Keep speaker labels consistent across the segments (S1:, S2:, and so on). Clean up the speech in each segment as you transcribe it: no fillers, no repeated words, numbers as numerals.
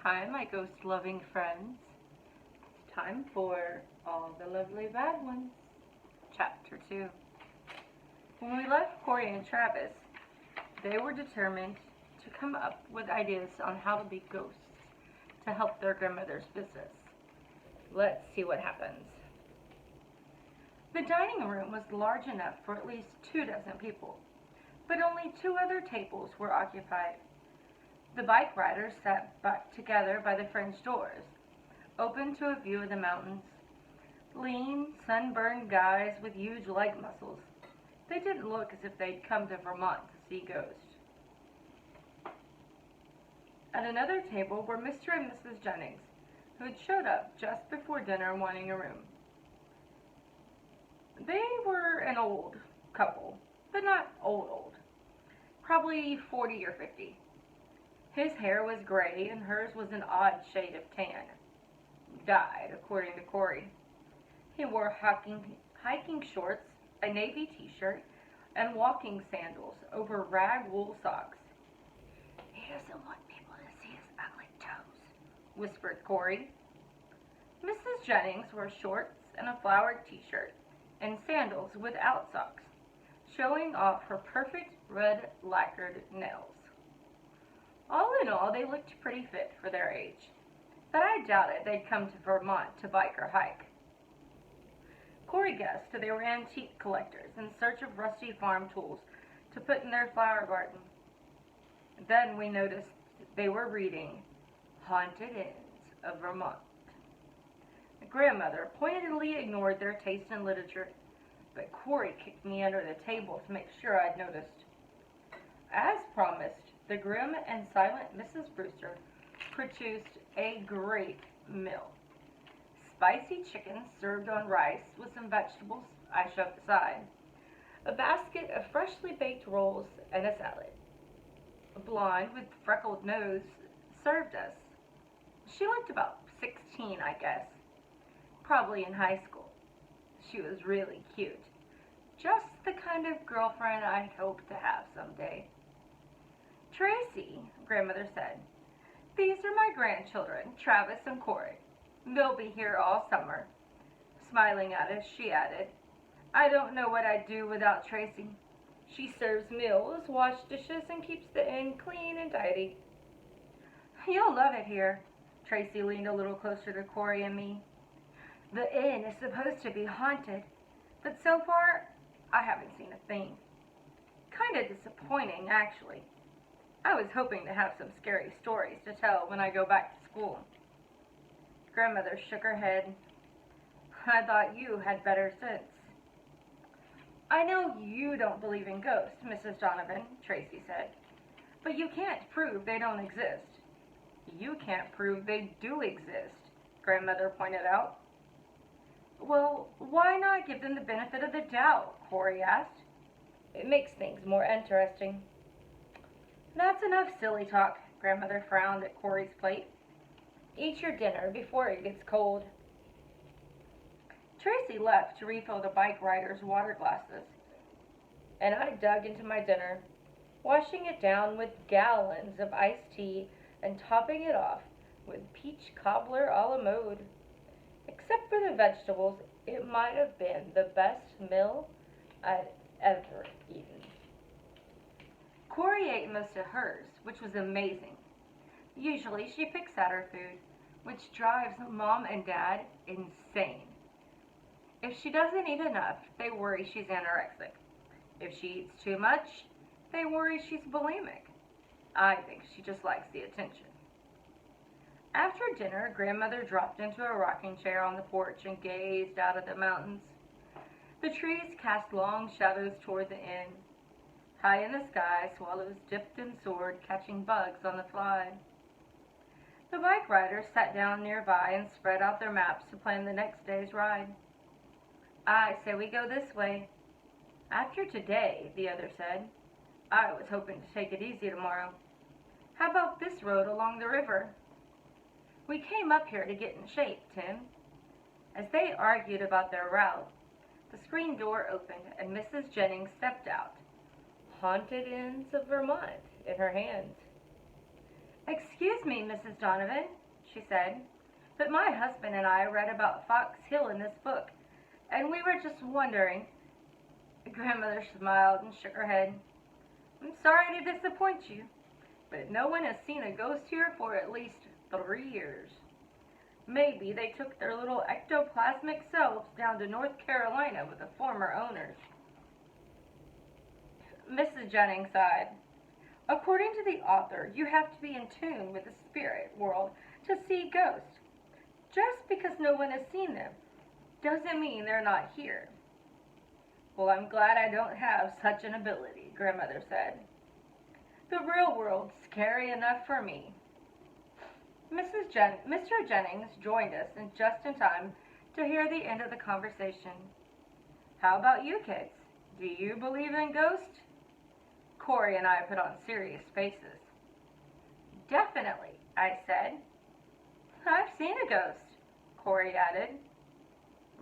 S1: Hi, my ghost-loving friends. It's time for All the Lovely Bad Ones, Chapter 2. When we left Corey and Travis, they were determined to come up with ideas on how to be ghosts to help their grandmother's business. Let's see what happens. The dining room was large enough for at least 24 people, but only 2 other tables were occupied. The bike riders sat together by the French doors, open to a view of the mountains. Lean, sunburned guys with huge leg muscles. They didn't look as if they'd come to Vermont to see ghosts. At another table were Mr. and Mrs. Jennings, who had showed up just before dinner wanting a room. They were an old couple, but not old. Probably 40 or 50. His hair was gray and hers was an odd shade of tan. Dyed, according to Corey. He wore hiking shorts, a navy t-shirt, and walking sandals over rag wool socks. "He doesn't want people to see his ugly toes," whispered Corey. Mrs. Jennings wore shorts and a flowered t-shirt and sandals without socks, showing off her perfect red lacquered nails. All in all, they looked pretty fit for their age, but I doubted they'd come to Vermont to bike or hike. Corey guessed they were antique collectors in search of rusty farm tools to put in their flower garden. Then we noticed they were reading Haunted Inns of Vermont. My grandmother pointedly ignored their taste in literature, but Corey kicked me under the table to make sure I'd noticed. As promised, the grim and silent Mrs. Brewster produced a great meal. Spicy chicken served on rice with some vegetables I shoved aside, a basket of freshly baked rolls, and a salad. A blonde with freckled nose served us. She looked about 16, I guess, probably in high school. She was really cute, just the kind of girlfriend I'd hope to have someday. "Tracy," grandmother said, "these are my grandchildren, Travis and Corey. They'll be here all summer." Smiling at us, she added, "I don't know what I'd do without Tracy. She serves meals, washes dishes, and keeps the inn clean and tidy." "You'll love it here." Tracy leaned a little closer to Corey and me. "The inn is supposed to be haunted, but so far, I haven't seen a thing. Kinda disappointing, actually. I was hoping to have some scary stories to tell when I go back to school." Grandmother shook her head. "I thought you had better sense." "I know you don't believe in ghosts, Mrs. Donovan," Tracy said, "but you can't prove they don't exist." "You can't prove they do exist," Grandmother pointed out. "Well, why not give them the benefit of the doubt?" Corey asked. "It makes things more interesting." "That's enough silly talk," Grandmother frowned at Corey's plate. "Eat your dinner before it gets cold." Tracy left to refill the bike riders' water glasses, and I dug into my dinner, washing it down with gallons of iced tea and topping it off with peach cobbler a la mode. Except for the vegetables, it might have been the best meal I'd ever eaten. Corey ate most of hers, which was amazing. Usually she picks at her food, which drives Mom and Dad insane. If she doesn't eat enough, they worry she's anorexic. If she eats too much, they worry she's bulimic. I think she just likes the attention. After dinner, Grandmother dropped into a rocking chair on the porch and gazed out at the mountains. The trees cast long shadows toward the inn. High in the sky, swallows dipped and soared, catching bugs on the fly. The bike riders sat down nearby and spread out their maps to plan the next day's ride. "I say we go this way." "After today," the other said. "I was hoping to take it easy tomorrow." "How about this road along the river?" "We came up here to get in shape, Tim." As they argued about their route, the screen door opened and Mrs. Jennings stepped out, Haunted Inns of Vermont in her hand. "Excuse me, Mrs. Donovan," she said, "but my husband and I read about Fox Hill in this book, and we were just wondering—" Grandmother smiled and shook her head. "I'm sorry to disappoint you, but no one has seen a ghost here for at least 3 years. Maybe they took their little ectoplasmic selves down to North Carolina with the former owners." Mrs. Jennings sighed. "According to the author, you have to be in tune with the spirit world to see ghosts. Just because no one has seen them doesn't mean they're not here." "Well, I'm glad I don't have such an ability," Grandmother said. "The real world's scary enough for me." Mr. Jennings joined us just in time to hear the end of the conversation. "How about you kids? Do you believe in ghosts?" Corey and I put on serious faces. "Definitely," I said. "I've seen a ghost," Corey added.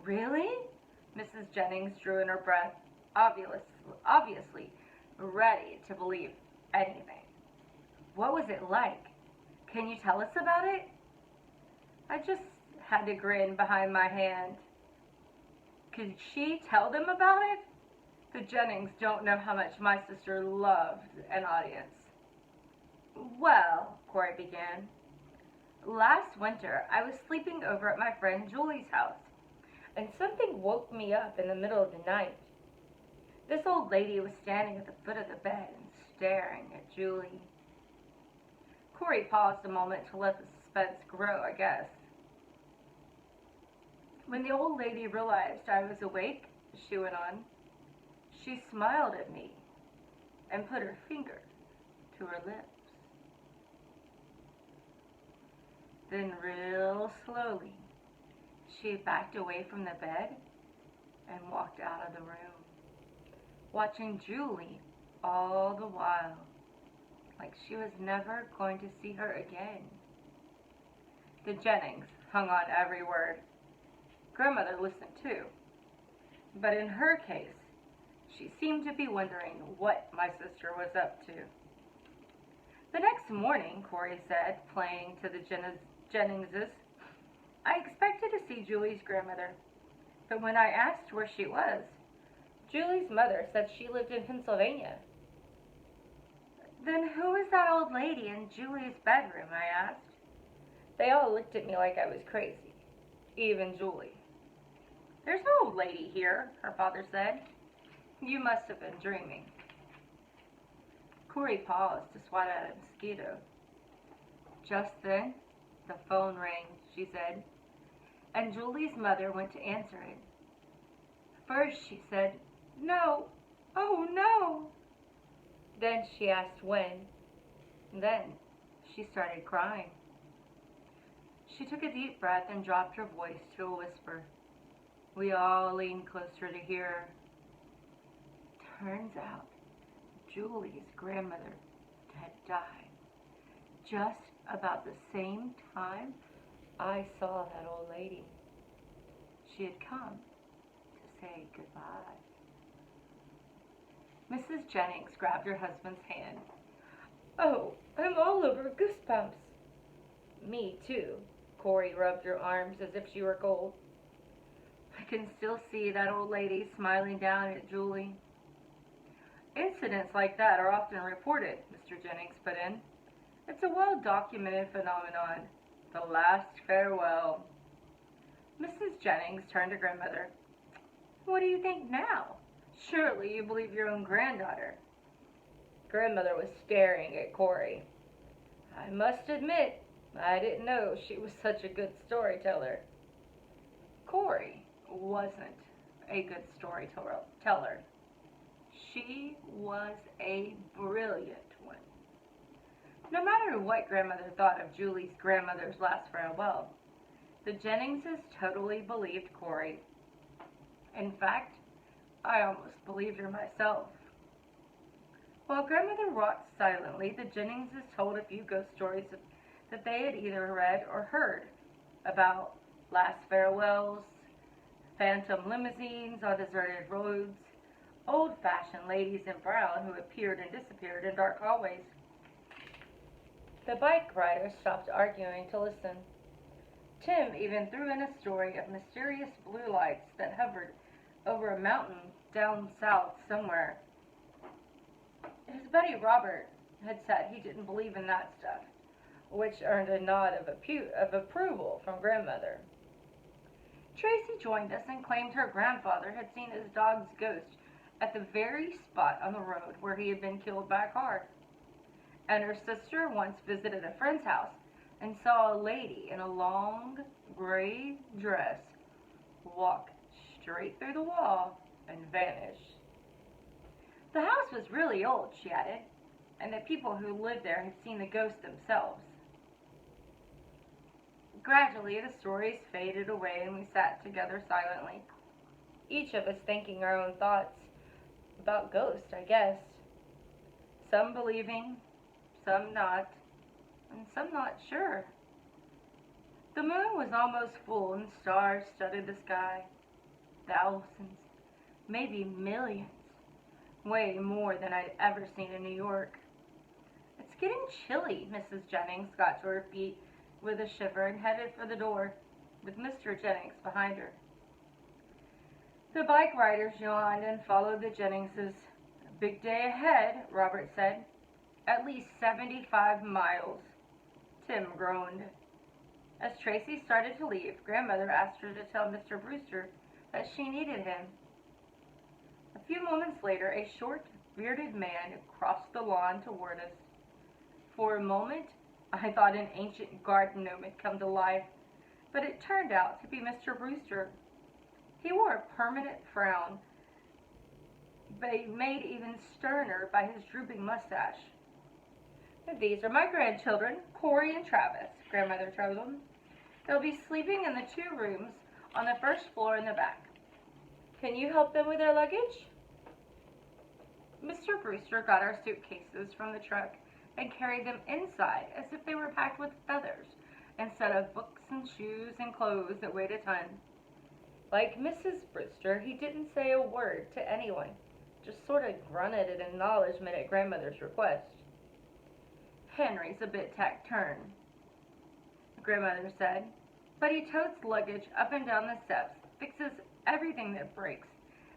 S1: "Really?" Mrs. Jennings drew in her breath, obviously ready to believe anything. "What was it like? Can you tell us about it?" I just had to grin behind my hand. Could she tell them about it? The Jennings don't know how much my sister loved an audience. "Well," Corey began, "last winter I was sleeping over at my friend Julie's house, and something woke me up in the middle of the night. This old lady was standing at the foot of the bed and staring at Julie." Corey paused a moment to let the suspense grow, I guess. "When the old lady realized I was awake," she went on, "she smiled at me and put her finger to her lips. Then real slowly, she backed away from the bed and walked out of the room, watching Julie all the while, like she was never going to see her again." The Jennings hung on every word. Grandmother listened too, but in her case, she seemed to be wondering what my sister was up to. "The next morning," Corey said, playing to the Jenningses, "I expected to see Julie's grandmother, but when I asked where she was, Julie's mother said she lived in Pennsylvania." "Then who is that old lady in Julie's bedroom?" I asked. They all looked at me like I was crazy, even Julie. "There's no old lady here," her father said. "You must have been dreaming." Corey paused to swat at a mosquito. Just then, the phone rang, she said, and Julie's mother went to answer it. First she said, "No, oh no." Then she asked when. Then she started crying. She took a deep breath and dropped her voice to a whisper. We all leaned closer to hear her. Turns out Julie's grandmother had died just about the same time I saw that old lady. She had come to say goodbye. Mrs. Jennings grabbed her husband's hand. "Oh, I'm all over goosebumps." "Me too." Corey rubbed her arms as if she were cold. "I can still see that old lady smiling down at Julie." "Incidents like that are often reported," Mr. Jennings put in. "It's a well-documented phenomenon. The last farewell." Mrs. Jennings turned to grandmother. "What do you think now? Surely you believe your own granddaughter." Grandmother was staring at Corey. "I must admit, I didn't know she was such a good storyteller." Corey wasn't a good storyteller. She was a brilliant one. No matter what grandmother thought of Julie's grandmother's last farewell, the Jenningses totally believed Corey. In fact, I almost believed her myself. While grandmother rocked silently, the Jenningses told a few ghost stories that they had either read or heard about last farewells, phantom limousines on deserted roads, old-fashioned ladies in brown who appeared and disappeared in dark hallways. The bike riders stopped arguing to listen. Tim even threw in a story of mysterious blue lights that hovered over a mountain down south somewhere. His buddy Robert had said he didn't believe in that stuff, which earned a nod of approval from grandmother. Tracy joined us and claimed her grandfather had seen his dog's ghost at the very spot on the road where he had been killed by a car. And her sister once visited a friend's house and saw a lady in a long gray dress walk straight through the wall and vanish. The house was really old, she added, and the people who lived there had seen the ghost themselves. Gradually, the stories faded away and we sat together silently, each of us thinking our own thoughts about ghosts, I guess. Some believing, some not, and some not sure. The moon was almost full and stars studded the sky. Thousands, maybe millions, way more than I'd ever seen in New York. It's getting chilly, Mrs. Jennings got to her feet with a shiver and headed for the door, with Mr. Jennings behind her. The bike riders yawned and followed the Jenningses. Big day ahead, Robert said. At least 75 miles. Tim groaned. As Tracy started to leave, grandmother asked her to tell Mr. Brewster that she needed him. A few moments later, a short, bearded man crossed the lawn toward us. For a moment, I thought an ancient garden gnome had come to life, but it turned out to be Mr. Brewster. He wore a permanent frown, made even sterner by his drooping mustache. These are my grandchildren, Corey and Travis, grandmother told them. They'll be sleeping in the 2 rooms on the first floor in the back. Can you help them with their luggage? Mr. Brewster got our suitcases from the truck and carried them inside as if they were packed with feathers instead of books and shoes and clothes that weighed a ton. Like Mrs. Brewster, he didn't say a word to anyone, just sort of grunted in acknowledgement at grandmother's request. Henry's a bit taciturn, grandmother said, but he totes luggage up and down the steps, fixes everything that breaks,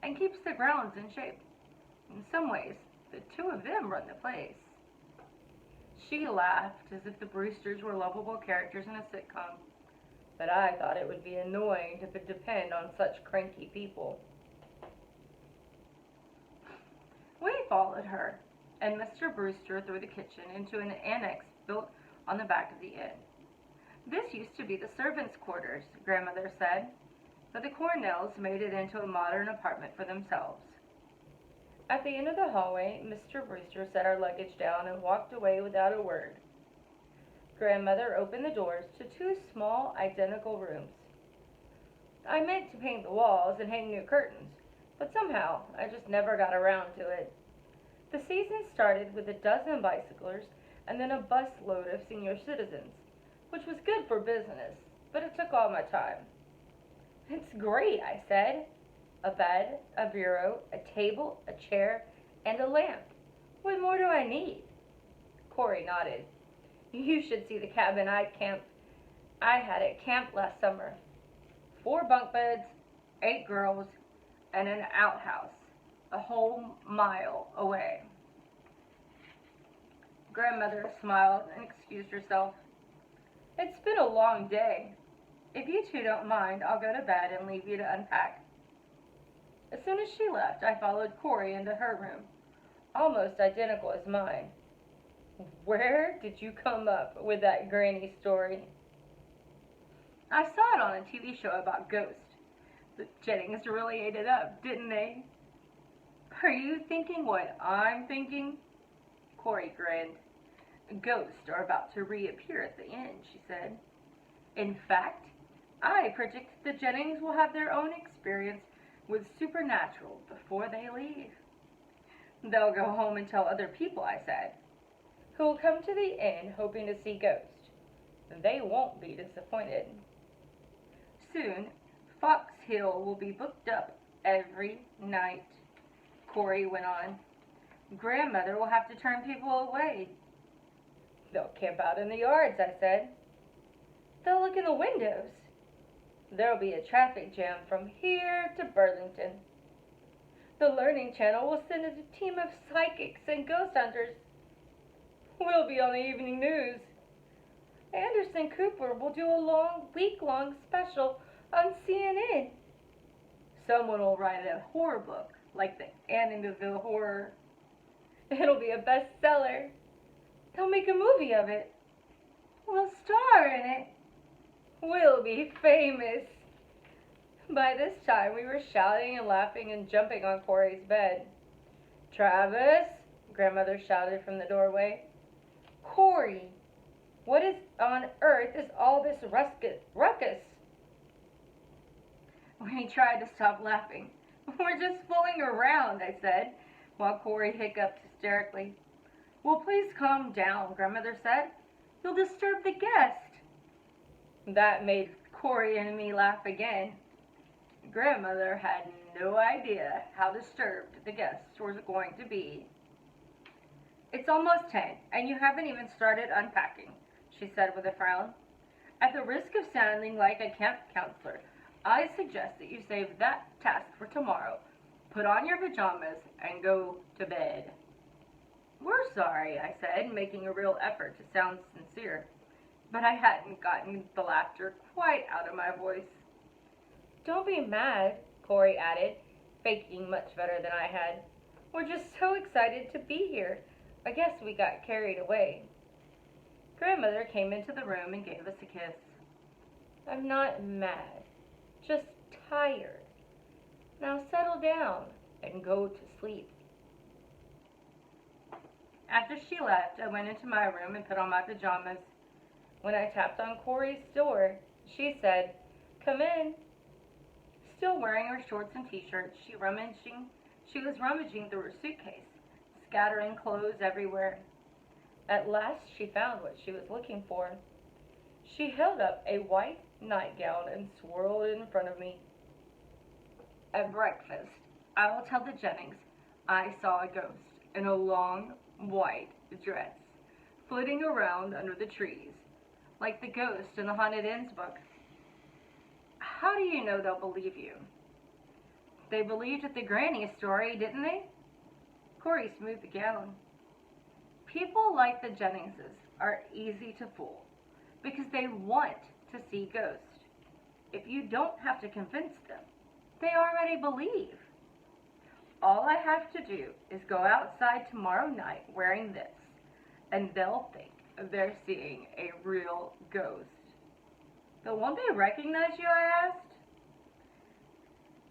S1: and keeps the grounds in shape. In some ways, the 2 of them run the place. She laughed as if the Brewsters were lovable characters in a sitcom, but I thought it would be annoying to depend on such cranky people. We followed her and Mr. Brewster through the kitchen into an annex built on the back of the inn. This used to be the servants' quarters, grandmother said, but the Cornells made it into a modern apartment for themselves. At the end of the hallway, Mr. Brewster set our luggage down and walked away without a word. Grandmother opened the doors to 2 small, identical rooms. I meant to paint the walls and hang new curtains, but somehow I just never got around to it. The season started with a dozen bicyclers and then a busload of senior citizens, which was good for business, but it took all my time. It's great, I said. A bed, a bureau, a table, a chair, and a lamp. What more do I need? Corey nodded. You should see the cabin I had at camp last summer. 4 bunk beds, 8 girls, and an outhouse a whole mile away. Grandmother smiled and excused herself. It's been a long day. If you 2 don't mind, I'll go to bed and leave you to unpack. As soon as she left, I followed Corey into her room, almost identical as mine. Where did you come up with that granny story? I saw it on a TV show about ghosts. The Jennings really ate it up, didn't they? Are you thinking what I'm thinking? Corey grinned. Ghosts are about to reappear at the inn, she said. In fact, I predict the Jennings will have their own experience with supernatural before they leave. They'll go home and tell other people, I said, who will come to the inn hoping to see ghosts. They won't be disappointed. Soon, Fox Hill will be booked up every night, Corey went on. Grandmother will have to turn people away. They'll camp out in the yards, I said. They'll look in the windows. There'll be a traffic jam from here to Burlington. The Learning Channel will send a team of psychics and ghost hunters. We'll be on the evening news. Anderson Cooper will do a week-long special on CNN. Someone will write a horror book, like the Amityville Horror. It'll be a bestseller. They'll make a movie of it. We'll star in it. We'll be famous. By this time, we were shouting and laughing and jumping on Corey's bed. Travis, Grandmother shouted from the doorway. Corey, what on earth is all this ruckus? We tried to stop laughing. We're just fooling around, I said, while Corey hiccuped hysterically. Well, please calm down, Grandmother said. You'll disturb the guest. That made Corey and me laugh again. Grandmother had no idea how disturbed the guests were going to be. It's almost 10, and you haven't even started unpacking, she said with a frown. At the risk of sounding like a camp counselor, I suggest that you save that task for tomorrow. Put on your pajamas and go to bed. We're sorry, I said, making a real effort to sound sincere. But I hadn't gotten the laughter quite out of my voice. Don't be mad, Corey added, faking much better than I had. We're just so excited to be here. I guess we got carried away. Grandmother came into the room and gave us a kiss. I'm not mad, just tired. Now settle down and go to sleep. After she left, I went into my room and put on my pajamas. When I tapped on Corey's door, she said, Come in. Still wearing her shorts and t-shirt, she was rummaging through her suitcase, scattering clothes everywhere. At last she found what she was looking for. She held up a white nightgown and swirled it in front of me. At breakfast, I will tell the Jennings I saw a ghost in a long white dress, flitting around under the trees, like the ghost in the Haunted Inns book. How do you know they'll believe you? They believed the granny story, didn't they? Corey smoothed the gown. People like the Jenningses are easy to fool because they want to see ghosts. If you don't have to convince them, they already believe. All I have to do is go outside tomorrow night wearing this, and they'll think they're seeing a real ghost. But won't they recognize you, I asked?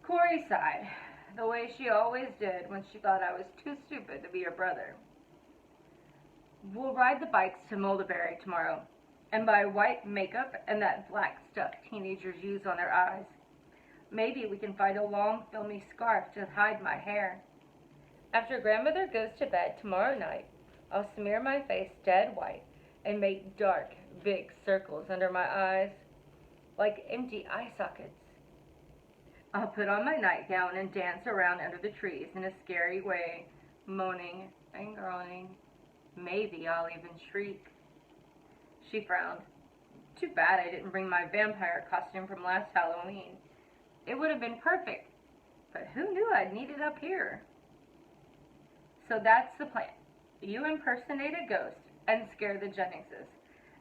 S1: Corey sighed, the way she always did when she thought I was too stupid to be her brother. We'll ride the bikes to Mulderberry tomorrow, and buy white makeup and that black stuff teenagers use on their eyes. Maybe we can find a long, filmy scarf to hide my hair. After Grandmother goes to bed tomorrow night, I'll smear my face dead white and make dark, big circles under my eyes, like empty eye sockets. I'll put on my nightgown and dance around under the trees in a scary way, moaning and groaning. Maybe I'll even shriek. She frowned. Too bad I didn't bring my vampire costume from last Halloween. It would have been perfect, but who knew I'd need it up here? So that's the plan. You impersonate a ghost and scare the Jenningses,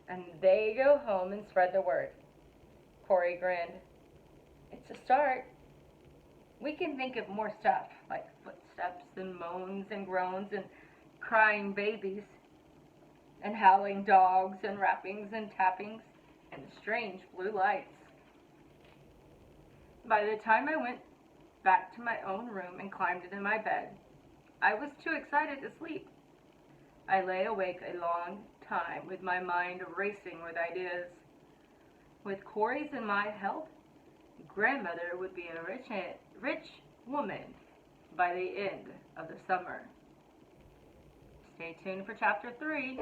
S1: and they go home and spread the word. Corey grinned. It's a start. We can think of more stuff, like footsteps and moans and groans and crying babies, and howling dogs and rappings and tappings and strange blue lights. By the time I went back to my own room and climbed into my bed, I was too excited to sleep. I lay awake a long time with my mind racing with ideas. With Corey's and my help, Grandmother would be a rich woman by the end of the summer. Stay tuned for Chapter 3.